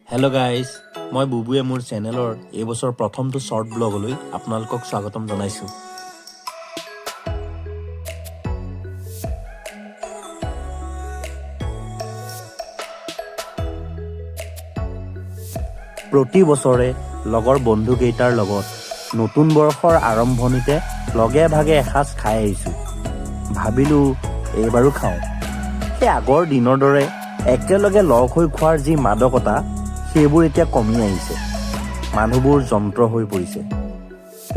Hello' guys, মই বুবুৱে মোৰ চেনেলৰ এইবছৰ প্ৰথমটো শ্বৰ্ট ব্লগলৈ আপোনালোকক স্বাগতম জনাইছোঁ। প্ৰতি বছৰে লগৰ বন্ধুকেইটাৰ লগত নতুন বৰ্ষৰ আৰম্ভণিতে লগে ভাগে এসাঁজ খাই আহিছোঁ। ভাবিলোঁ এইবাৰো খাওঁ। সেই আগৰ দিনৰ দৰে একেলগে লগ হৈ খোৱাৰ যি মাদকতা সেইবোৰ এতিয়া কমি আহিছে। মানুহবোৰ যন্ত্ৰ হৈ পৰিছে।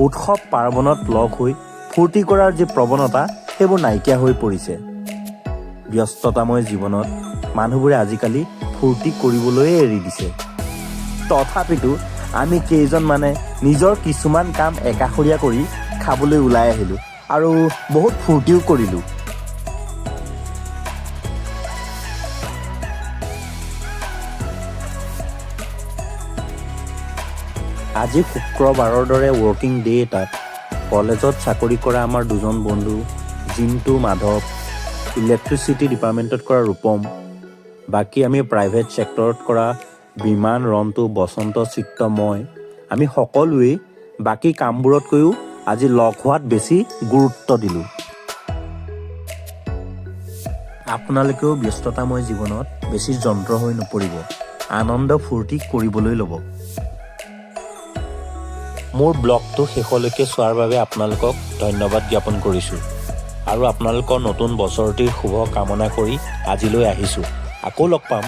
উৎসৱ পাৰ্বণত লগ হৈ ফূৰ্তি কৰাৰ যি প্ৰৱণতা সেইবোৰ নাইকিয়া হৈ পৰিছে। ব্যস্ততাময় জীৱনত মানুহবোৰে আজিকালি ফূৰ্তি কৰিবলৈয়ে এৰি দিছে। তথাপিতো আমি কেইজনমানে নিজৰ কিছুমান কাম একাষৰীয়া কৰি খাবলৈ ওলাই আহিলোঁ আৰু বহুত ফূৰ্তিও কৰিলোঁ। আজি শুক্ৰবাৰৰ দৰে ৱৰ্কিং ডে এটাত কলেজত চাকৰি কৰা আমাৰ দুজন বন্ধু জিন্তু, মাধৱ, ইলেক্ট্ৰিচিটি ডিপাৰ্টমেণ্টত কৰা ৰূপম, বাকী আমি প্ৰাইভেট ছেক্টৰত কৰা বিমান, ৰন্তু, বসন্ত, চিত্ৰ, মই, আমি সকলোৱেই বাকী কামবোৰতকৈও আজি লগ হোৱাত বেছি গুৰুত্ব দিলোঁ। আপোনালোকেও ব্যস্ততাময় জীৱনত বেছি যন্ত্ৰ হৈ নপৰিব। আনন্দ ফূৰ্তি কৰিবলৈ ল'ব। মোৰ ব্লগটো শেষলৈকে চোৱাৰ বাবে আপোনালোকক ধন্যবাদ জ্ঞাপন কৰিছোঁ আৰু আপোনালোকৰ নতুন বছৰটিৰ শুভ কামনা কৰি আজিলৈ আহিছোঁ। আকৌ লগ পাম।